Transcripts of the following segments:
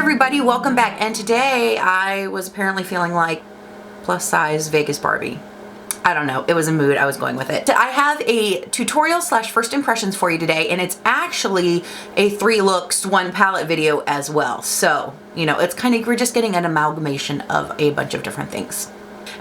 everybody, welcome back. And today I was apparently feeling like plus size Vegas Barbie. I don't know, it was a mood, I was going with it. I have a tutorial slash first impressions for you today, and it's actually a 3 looks 1 palette video as well. So, you know, it's kind of, we're just getting an amalgamation of a bunch of different things.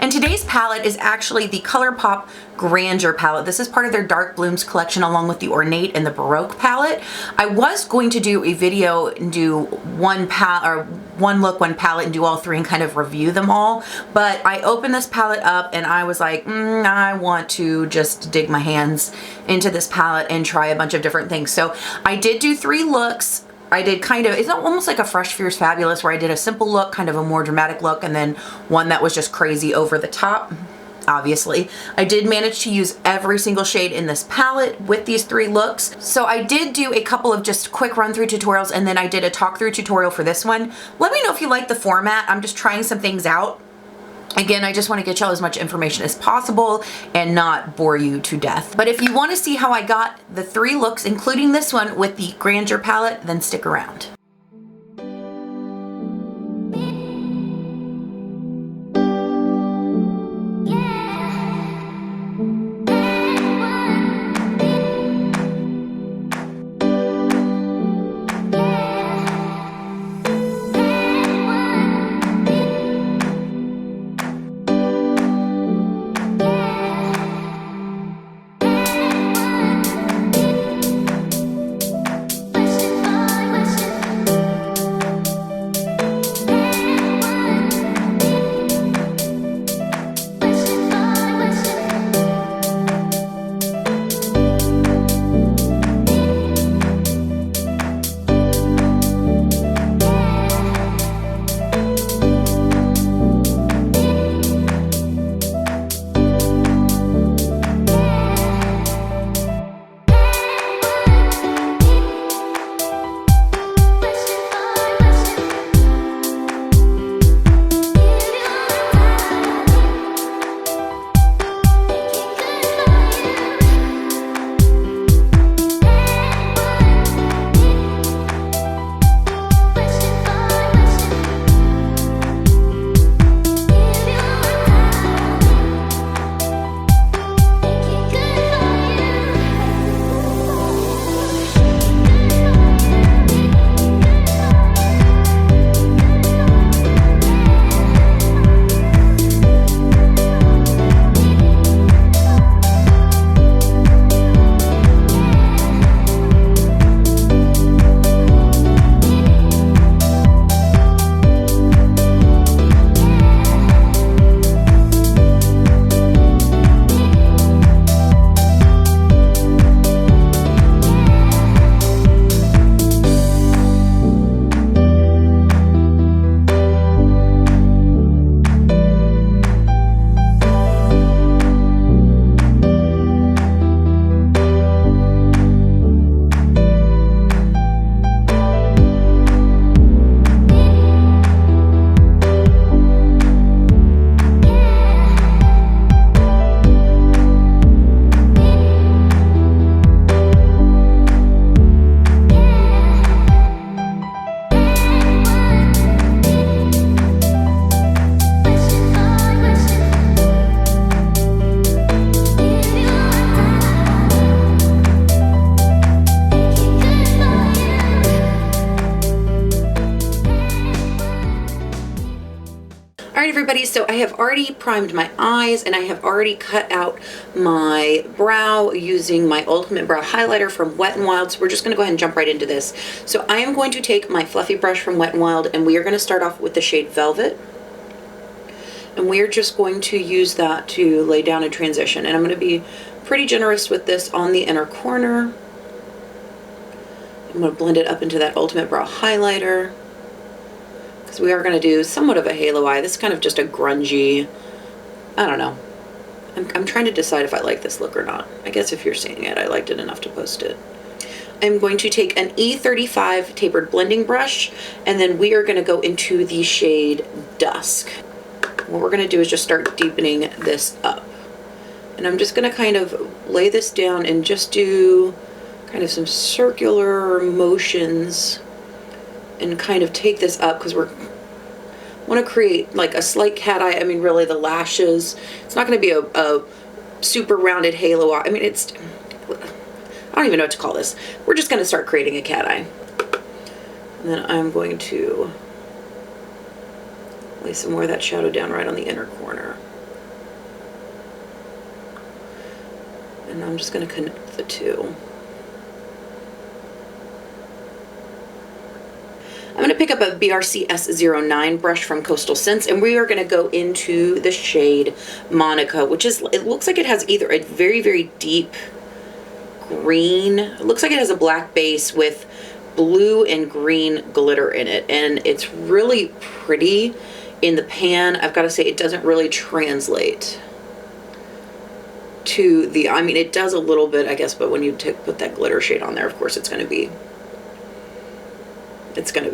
And today's palette is actually the Colourpop Grandeur palette. This is part of their Dark Blooms collection along with the Ornate and the Baroque palette. I was going to do a video and do one look, 1 palette and do all 3 and kind of review them all. But I opened this palette up and I was like, I want to just dig my hands into this palette and try a bunch of different things. So I did do 3 looks. I did kind of, it's almost like a Fresh Fierce Fabulous where I did a simple look, kind of a more dramatic look, and then one that was just crazy over the top, obviously. I did manage to use every single shade in this palette with these 3 looks. So I did do a couple of just quick run through tutorials, and then I did a talk through tutorial for this one. Let me know if you like the format. I'm just trying some things out. Again, I just want to get y'all as much information as possible and not bore you to death. But if you want to see how I got the 3 looks, including this one with the Grandeur palette, then stick around. Alright everybody, so I have already primed my eyes and I have already cut out my brow using my Ultimate Brow Highlighter from Wet n Wild. So we're just going to go ahead and jump right into this. So I am going to take my fluffy brush from Wet n Wild and we are going to start off with the shade Velvet. And we are just going to use that to lay down a transition. And I'm going to be pretty generous with this on the inner corner. I'm going to blend it up into that Ultimate Brow Highlighter. So we are going to do somewhat of a halo eye. This is kind of just a grungy, I don't know. I'm trying to decide if I like this look or not. I guess if you're seeing it, I liked it enough to post it. I'm going to take an E35 tapered blending brush, and then we are going to go into the shade Dusk. What we're going to do is just start deepening this up. And I'm just going to kind of lay this down and just do kind of some circular motions and kind of take this up because we want to create like a slight cat eye. I mean, really the lashes. It's not going to be a super rounded halo eye. I mean, I don't even know what to call this. We're just going to start creating a cat eye. And then I'm going to lay some more of that shadow down right on the inner corner. And I'm just going to connect the two. I'm going to pick up a BRC S09 brush from Coastal Scents, and we are going to go into the shade Monica, which is, it looks like it has either a very, very deep green, it looks like it has a black base with blue and green glitter in it, and it's really pretty in the pan. I've got to say, it doesn't really translate to the, I mean, it does a little bit, I guess, but when you put that glitter shade on there, of course, it's going to be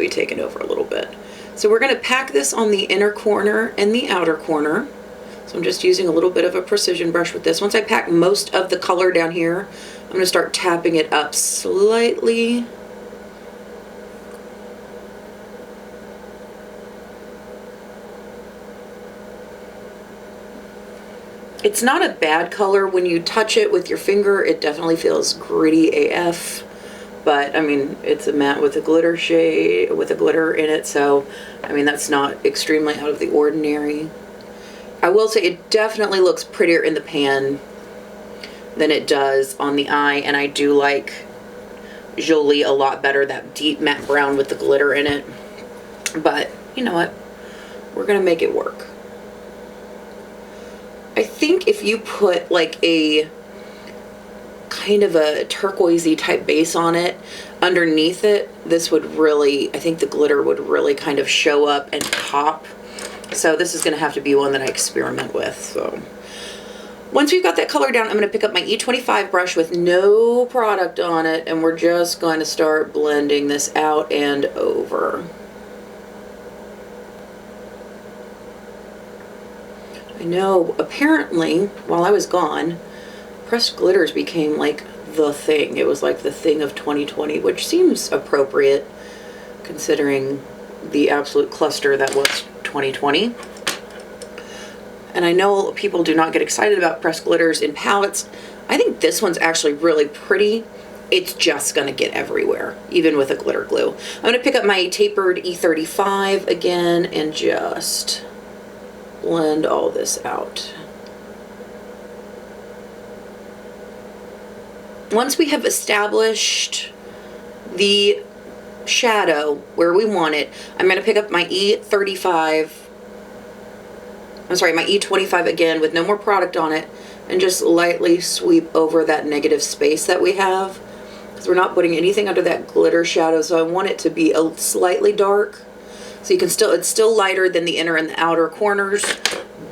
taken over a little bit. So we're going to pack this on the inner corner and the outer corner. So I'm just using a little bit of a precision brush with this. Once I pack most of the color down here, I'm going to start tapping it up slightly. It's not a bad color. When you touch it with your finger, it definitely feels gritty AF. But I mean, it's a matte with a glitter shade, with a glitter in it, so I mean, that's not extremely out of the ordinary. I will say it definitely looks prettier in the pan than it does on the eye, and I do like Jolie a lot better, that deep matte brown with the glitter in it. But you know what? We're gonna make it work. I think if you put like a kind of a turquoisey type base on it, underneath it, this would really, I think the glitter would really kind of show up and pop. So this is going to have to be one that I experiment with. So once we've got that color down, I'm going to pick up my E25 brush with no product on it, and we're just going to start blending this out and over. I know, apparently, while I was gone, pressed glitters became like the thing. It was like the thing of 2020, which seems appropriate considering the absolute cluster that was 2020. And I know people do not get excited about pressed glitters in palettes. I think this one's actually really pretty. It's just gonna get everywhere, even with a glitter glue. I'm gonna pick up my tapered E35 again and just blend all this out. Once we have established the shadow where we want it, I'm going to pick up my E35, I'm sorry, my E25 again with no more product on it, and just lightly sweep over that negative space that we have, because we're not putting anything under that glitter shadow, so I want it to be a slightly dark. So you can still, it's still lighter than the inner and the outer corners,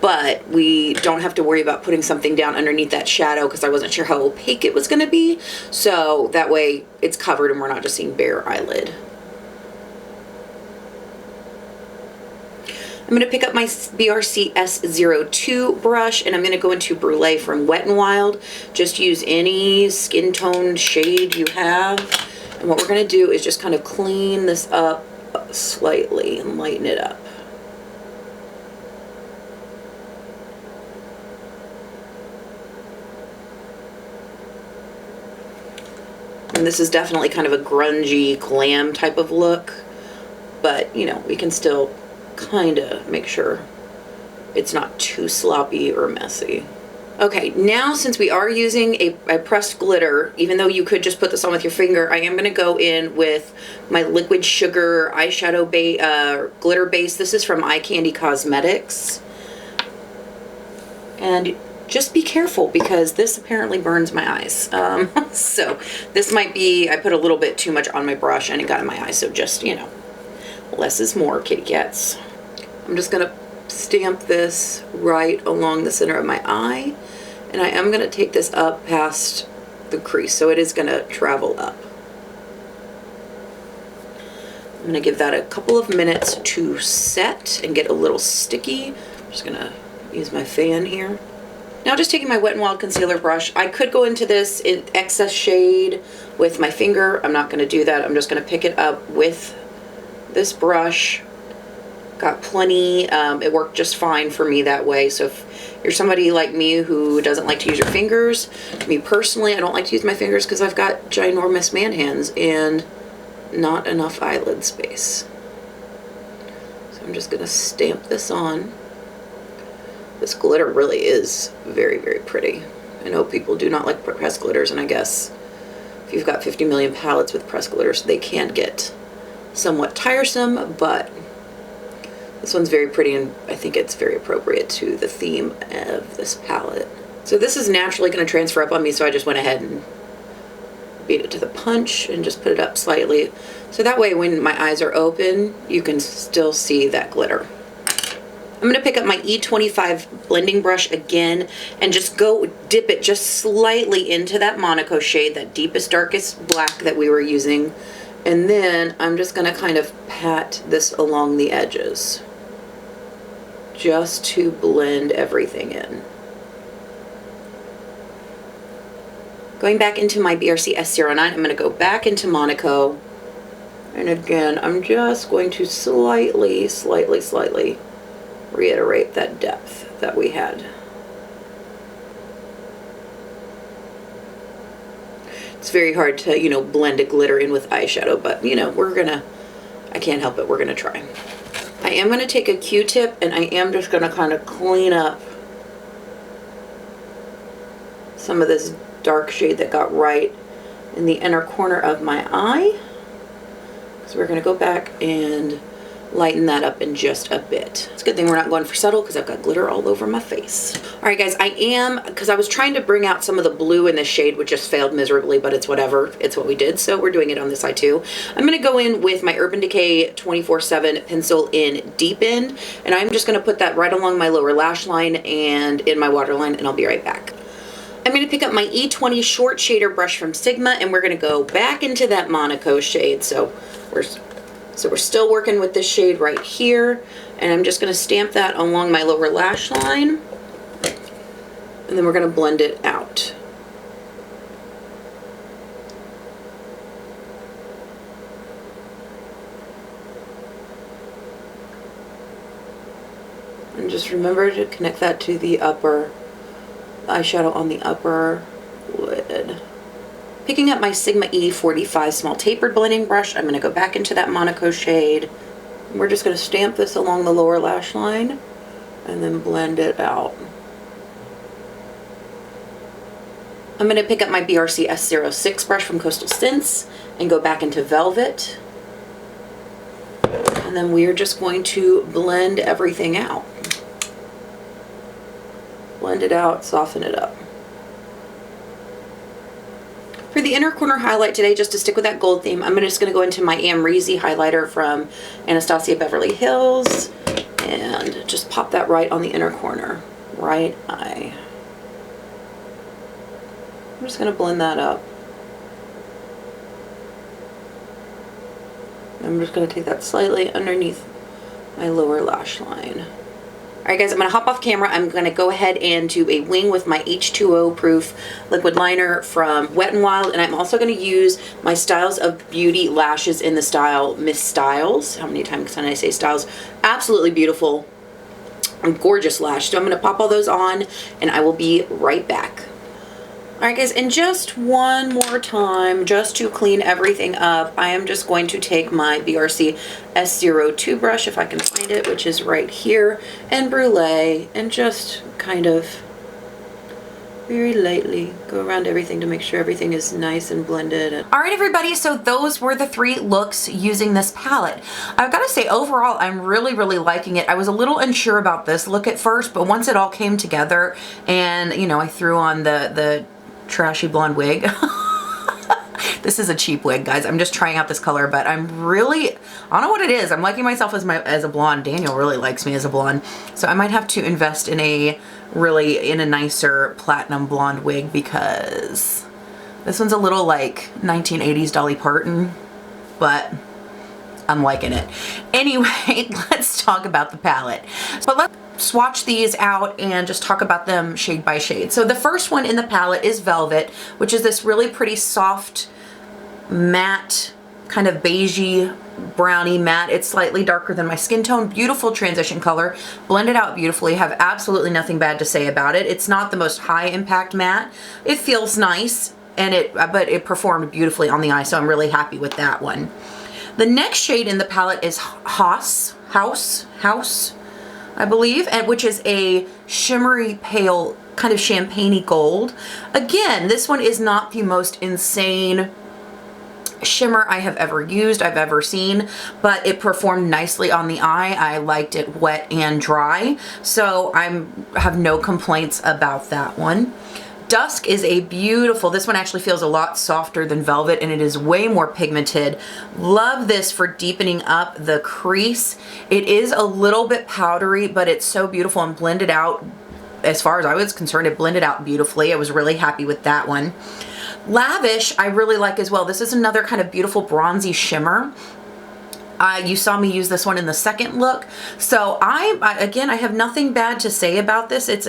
but we don't have to worry about putting something down underneath that shadow because I wasn't sure how opaque it was going to be. So that way it's covered and we're not just seeing bare eyelid. I'm going to pick up my BRC S02 brush, and I'm going to go into Brulee from Wet n Wild. Just use any skin tone shade you have. And what we're going to do is just kind of clean this up slightly and lighten it up. And this is definitely kind of a grungy glam type of look, but you know, we can still kind of make sure it's not too sloppy or messy. Okay, now since we are using a pressed glitter, even though you could just put this on with your finger, I am going to go in with my Liquid Sugar eyeshadow glitter base. This is from Eye Candy Cosmetics. And just be careful because this apparently burns my eyes. So this might be, I put a little bit too much on my brush and it got in my eye. So just, you know, less is more, kitty cats. I'm just going to stamp this right along the center of my eye. And I am going to take this up past the crease. So it is going to travel up. I'm going to give that a couple of minutes to set and get a little sticky. I'm just going to use my fan here. Now just taking my Wet n Wild concealer brush, I could go into this in excess shade with my finger. I'm not going to do that. I'm just going to pick it up with This brush got plenty, it worked just fine for me that way. So if you're somebody like me who doesn't like to use your fingers, me personally, I don't like to use my fingers because I've got ginormous man hands and not enough eyelid space. So I'm just gonna stamp this on. This glitter really is very, very pretty. I know people do not like pressed glitters, and I guess if you've got 50 million palettes with pressed glitters, they can get somewhat tiresome, but this one's very pretty, and I think it's very appropriate to the theme of this palette. So this is naturally going to transfer up on me, so I just went ahead and beat it to the punch and just put it up slightly. So that way when my eyes are open, you can still see that glitter. I'm going to pick up my E25 blending brush again and just go dip it just slightly into that Monaco shade, that deepest, darkest black that we were using. And then I'm just going to kind of pat this along the edges just to blend everything in. Going back into my BRC S09, I'm going to go back into Monaco. And again, I'm just going to slightly reiterate that depth that we had. It's very hard to, you know, blend a glitter in with eyeshadow, but, you know, I can't help it, we're gonna try. I am gonna take a Q-tip and I am just gonna kind of clean up some of this dark shade that got right in the inner corner of my eye. So we're gonna go back and lighten that up in just a bit. It's a good thing we're not going for subtle because I've got glitter all over my face. All right, guys, because I was trying to bring out some of the blue in this shade, which just failed miserably, but it's whatever. It's what we did, so we're doing it on this side too. I'm gonna go in with my Urban Decay 24/7 pencil in Deepen, and I'm just gonna put that right along my lower lash line and in my waterline, and I'll be right back. I'm going to pick up my E20 short shader brush from Sigma, and we're going to go back into that Monaco shade. So we're still working with this shade right here, and I'm just going to stamp that along my lower lash line, and then we're going to blend it out. And just remember to connect that to the upper eyeshadow on the upper lid. Picking up my Sigma E45 small tapered blending brush, I'm going to go back into that Monaco shade. We're just going to stamp this along the lower lash line and then blend it out. I'm going to pick up my BRC S06 brush from Coastal Scents and go back into Velvet. And then we're just going to blend everything out. Blend it out, soften it up. For the inner corner highlight today, just to stick with that gold theme, I'm just going to go into my Amrezy highlighter from Anastasia Beverly Hills and just pop that right on the inner corner, right eye. I'm just going to blend that up. I'm just going to take that slightly underneath my lower lash line. Alright guys, I'm going to hop off camera. I'm going to go ahead and do a wing with my H2O proof liquid liner from Wet n Wild, and I'm also going to use my Styles of Beauty lashes in the style Miss Styles. How many times can I say Styles? Absolutely beautiful and gorgeous lash. So I'm going to pop all those on and I will be right back. Alright guys, and just one more time, just to clean everything up, I am just going to take my BRC S02 brush, if I can find it, which is right here, and Brulee, and just kind of very lightly go around everything to make sure everything is nice and blended. Alright everybody, so those were the 3 looks using this palette. I've got to say, overall, I'm really liking it. I was a little unsure about this look at first, but once it all came together and, you know, I threw on the trashy blonde wig. This is a cheap wig, guys. I'm just trying out this color, but I'm really, I don't know what it is. I'm liking myself as a blonde. Daniel really likes me as a blonde. So I might have to invest in a nicer platinum blonde wig, because this one's a little like 1980s Dolly Parton, but I'm liking it. Anyway, let's talk about the palette. So let's swatch these out and just talk about them shade by shade. So the first one in the palette is Velvet, which is this really pretty soft matte kind of beigey brownie matte. It's slightly darker than my skin tone. Beautiful transition color. Blended out beautifully. Have absolutely nothing bad to say about it. It's not the most high impact matte. It feels nice, and but it performed beautifully on the eye, so I'm really happy with that one. The next shade in the palette is House, I believe, and which is a shimmery pale kind of champagne-y gold. Again, this one is not the most insane shimmer I have ever used, I've ever seen, but it performed nicely on the eye. I liked it wet and dry, so I have no complaints about that one. Dusk is a beautiful, this one actually feels a lot softer than Velvet, and it is way more pigmented. Love this for deepening up the crease. It is a little bit powdery, but it's so beautiful and blended out. As far as I was concerned, it blended out beautifully. I was really happy with that one. Lavish, I really like as well. This is another kind of beautiful bronzy shimmer. You saw me use this one in the second look. So again, I have nothing bad to say about this. It's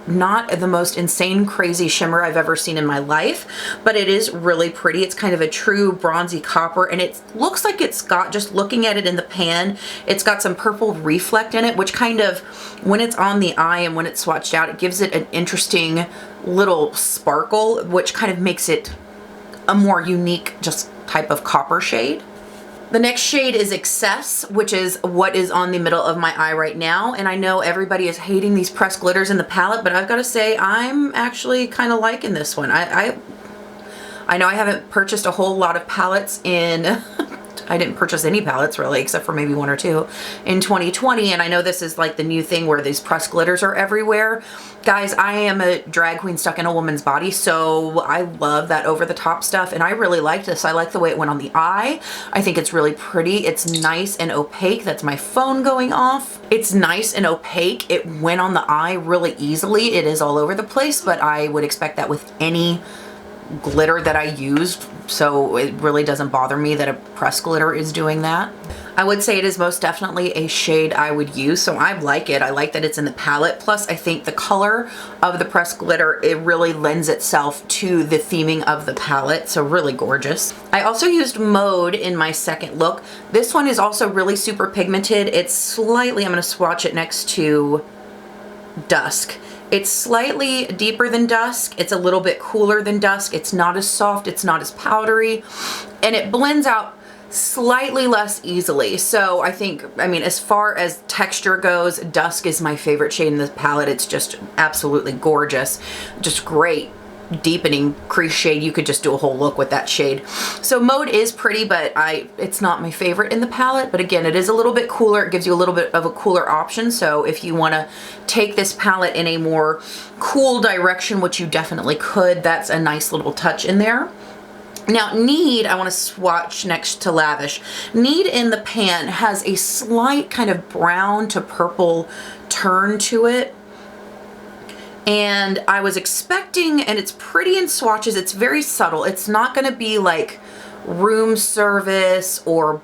not the most insane crazy shimmer I've ever seen in my life, but it is really pretty. It's kind of a true bronzy copper, and it looks like it's got, just looking at it in the pan, it's got some purple reflect in it, which kind of, when it's on the eye and when it's swatched out, it gives it an interesting little sparkle, which kind of makes it a more unique just type of copper shade. The next shade is Excess, which is what is on the middle of my eye right now. And I know everybody is hating these pressed glitters in the palette, but I've got to say I'm actually kind of liking this one. I know I haven't purchased a whole lot of palettes in I didn't purchase any palettes really, except for maybe one or two in 2020. And I know this is like the new thing where these pressed glitters are everywhere. Guys, I am a drag queen stuck in a woman's body, so I love that over the top stuff. And I really like this. I like the way it went on the eye. I think it's really pretty. It's nice and opaque. That's my phone going off. It's nice and opaque. It went on the eye really easily. It is all over the place, but I would expect that with any glitter that I used, so it really doesn't bother me that a pressed glitter is doing that. I would say it is most definitely a shade I would use, so I like it. I like that it's in the palette. Plus, I think the color of the pressed glitter, it really lends itself to the theming of the palette, so really gorgeous. I also used Mode in my second look. This one is also really super pigmented. It's slightly, I'm going to swatch it next to Dusk. It's slightly deeper than Dusk. It's a little bit cooler than Dusk. It's not as soft. It's not as powdery. And it blends out slightly less easily. So I think, I mean, as far as texture goes, Dusk is my favorite shade in the palette. It's just absolutely gorgeous. Just great deepening crease shade. You could just do a whole look with that shade. So Mode is pretty, but it's not my favorite in the palette. But again, it is a little bit cooler. It gives you a little bit of a cooler option. So if you want to take this palette in a more cool direction, which you definitely could, that's a nice little touch in there. Now Need, I want to swatch next to Lavish. Need in the pan has a slight kind of brown to purple turn to it. And I was expecting, and it's pretty in swatches, it's very subtle. It's not going to be like Room Service or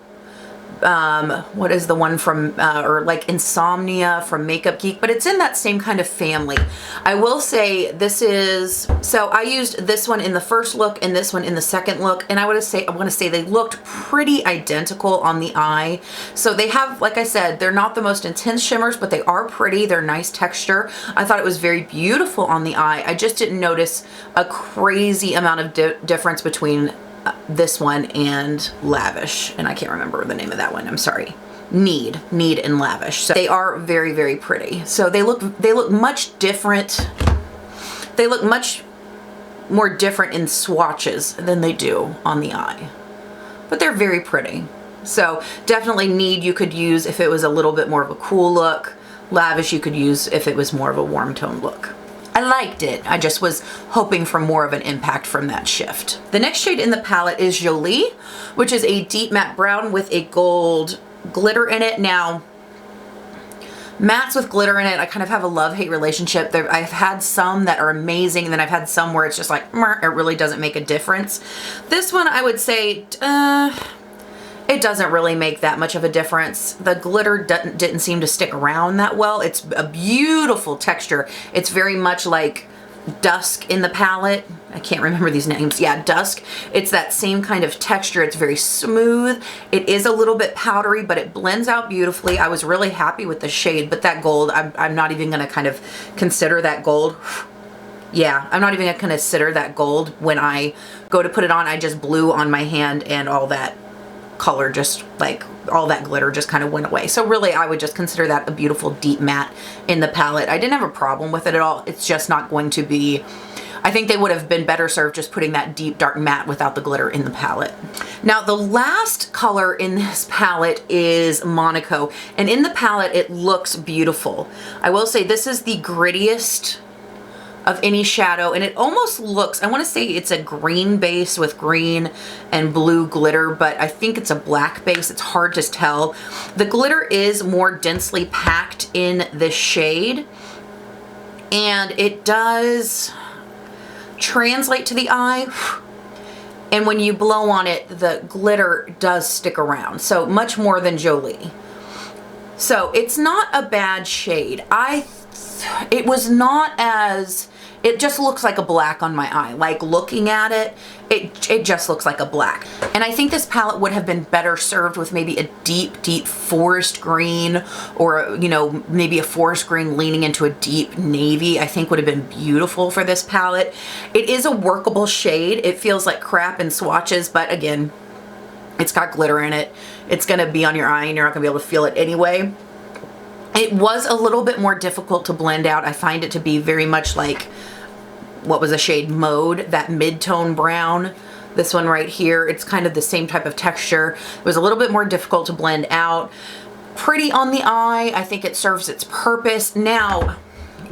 what is the one from, or like Insomnia from Makeup Geek, but it's in that same kind of family. I will say this is, so I used this one in the first look and this one in the second look, and I want to say they looked pretty identical on the eye. So they have, like I said, they're not the most intense shimmers, but they are pretty. They're nice texture. I thought it was very beautiful on the eye. I just didn't notice a crazy amount of difference between this one and Lavish, and I can't remember the name of that one. I'm sorry. Need and Lavish. So they are very, very pretty. So they look much different. They look much more different in swatches than they do on the eye, but they're very pretty. So definitely Need you could use if it was a little bit more of a cool look. Lavish you could use if it was more of a warm tone look. I liked it. I just was hoping for more of an impact from that shift. The next shade in the palette is Jolie, which is a deep matte brown with a gold glitter in it. Now, mattes with glitter in it, I kind of have a love-hate relationship. I've had some that are amazing, and then I've had some where it's just like, it really doesn't make a difference. This one, I would say, it doesn't really make that much of a difference. The glitter didn't seem to stick around that well. It's a beautiful texture. It's very much like Dusk in the palette. I can't remember these names. Yeah, Dusk. It's that same kind of texture. It's very smooth. It is a little bit powdery, but it blends out beautifully. I was really happy with the shade, but that gold, I'm not even gonna kind of consider that gold. Yeah, I'm not even gonna consider that gold when I go to put it on. I just blew on my hand and all that color, just like all that glitter just kind of went away. So really I would just consider that a beautiful deep matte in the palette. I didn't have a problem with it at all. It's just not going to be, I think they would have been better served just putting that deep dark matte without the glitter in the palette. Now the last color in this palette is Monaco, and in the palette it looks beautiful. I will say this is the grittiest of any shadow, and it almost looks, I want to say it's a green base with green and blue glitter, but I think it's a black base. It's hard to tell. The glitter is more densely packed in this shade, and it does translate to the eye, and when you blow on it, the glitter does stick around, so much more than Jolie. So it's not a bad shade. It was not as, it just looks like a black on my eye. Like looking at it, it just looks like a black. And I think this palette would have been better served with maybe a deep forest green, or, you know, maybe a forest green leaning into a deep navy. I think would have been beautiful for this palette. It is a workable shade. It feels like crap in swatches, but again, it's got glitter in it. It's gonna be on your eye and you're not gonna be able to feel it anyway. It was a little bit more difficult to blend out. I find it to be very much like, what was the shade Maude, that mid-tone brown. This one right here, it's kind of the same type of texture. It was a little bit more difficult to blend out. Pretty on the eye. I think it serves its purpose. Now,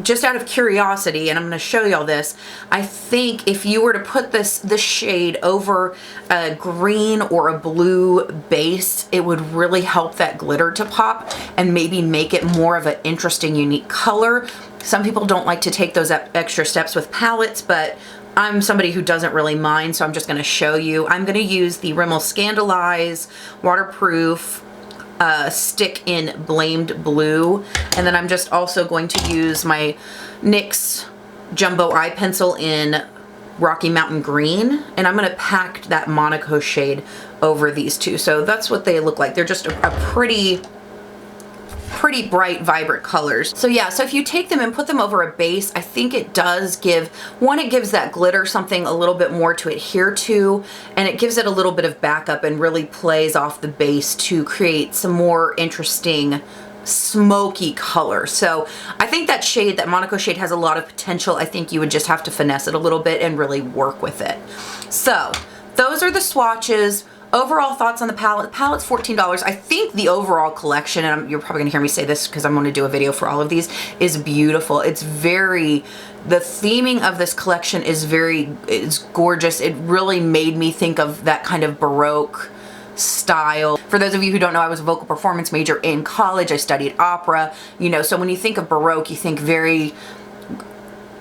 just out of curiosity, and I'm gonna show y'all this, I think if you were to put this shade over a green or a blue base, it would really help that glitter to pop and maybe make it more of an interesting, unique color. Some people don't like to take those extra steps with palettes, but I'm somebody who doesn't really mind, so I'm just gonna show you. I'm gonna use the Rimmel Scandaleyes Waterproof stick in Blamed Blue, and then I'm just also going to use my NYX Jumbo Eye Pencil in Rocky Mountain Green, and I'm going to pack that Monaco shade over these two. So that's what they look like. They're just a pretty bright, vibrant colors. So yeah, so if you take them and put them over a base, I think it does give, one, it gives that glitter something a little bit more to adhere to, and it gives it a little bit of backup and really plays off the base to create some more interesting smoky color. So I think that shade, that Monaco shade, has a lot of potential. I think you would just have to finesse it a little bit and really work with it. So those are the swatches. Overall thoughts on the palette. The palette's $14. I think the overall collection, and you're probably gonna hear me say this because I'm gonna do a video for all of these, is beautiful. It's very, the theming of this collection is it's gorgeous. It really made me think of that kind of Baroque style. For those of you who don't know, I was a vocal performance major in college. I studied opera, you know, so when you think of Baroque, you think very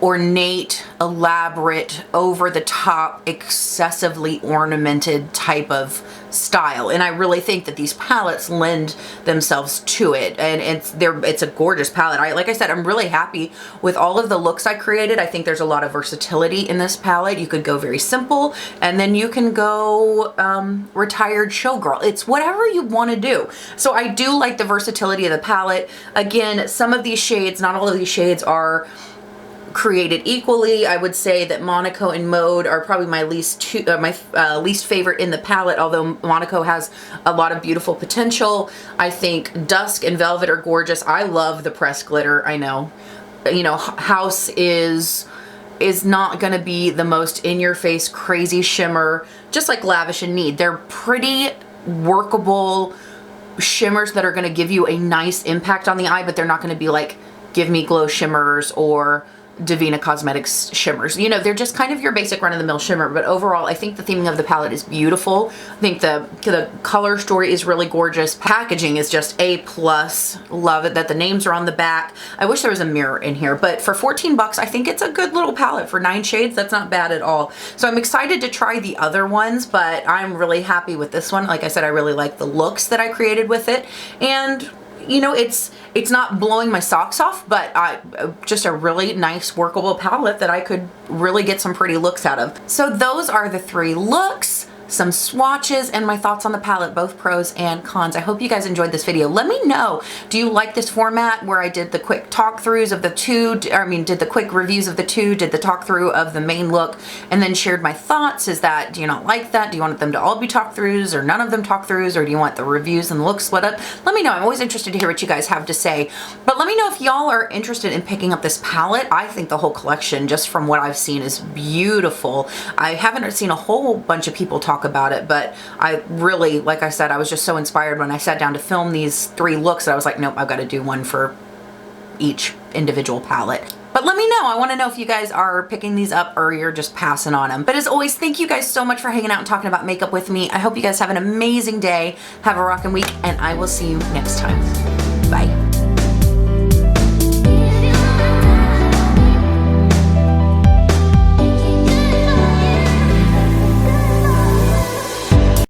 ornate, elaborate, over the top, excessively ornamented type of style, and I really think that these palettes lend themselves to it, and it's a gorgeous palette. Like I said, I'm really happy with all of the looks I created. I think there's a lot of versatility in this palette. You could go very simple, and then you can go retired showgirl. It's whatever you want to do. So I do like the versatility of the palette. Again, some of these shades, not all of these shades are created equally. I would say that Monaco and Maude are probably my least favorite in the palette, although Monaco has a lot of beautiful potential. I think Dusk and Velvet are gorgeous. I love the pressed glitter. I know, you know, House is not gonna be the most in-your-face crazy shimmer, just like Lavish and Need. They're pretty workable shimmers that are gonna give you a nice impact on the eye, but they're not gonna be like Give Me Glow shimmers or Divina Cosmetics shimmers. You know, they're just kind of your basic run-of-the-mill shimmer, but overall I think the theming of the palette is beautiful. I think the color story is really gorgeous. Packaging is just A+. Love it that the names are on the back. I wish there was a mirror in here, but for 14 bucks, I think it's a good little palette. For 9 shades, that's not bad at all. So I'm excited to try the other ones, but I'm really happy with this one. Like I said, I really like the looks that I created with it, and you know, it's not blowing my socks off, but just a really nice workable palette that I could really get some pretty looks out of. So those are the 3 looks, some swatches, and my thoughts on the palette, both pros and cons. I hope you guys enjoyed this video. Let me know, do you like this format where I did the quick talk throughs of the 2, did the quick reviews of the 2, did the talk through of the main look, and then shared my thoughts? Do you not like that? Do you want them to all be talk throughs or none of them talk throughs, or do you want the reviews and the looks split up? Let me know. I'm always interested to hear what you guys have to say. But let me know if y'all are interested in picking up this palette. I think the whole collection, just from what I've seen, is beautiful. I haven't seen a whole bunch of people talk about it, but I really, like I said, I was just so inspired when I sat down to film these 3 looks that I was like, nope, I've got to do one for each individual palette. But let me know. I want to know if you guys are picking these up or you're just passing on them. But as always, thank you guys so much for hanging out and talking about makeup with me. I hope you guys have an amazing day. Have a rockin' week, and I will see you next time. Bye.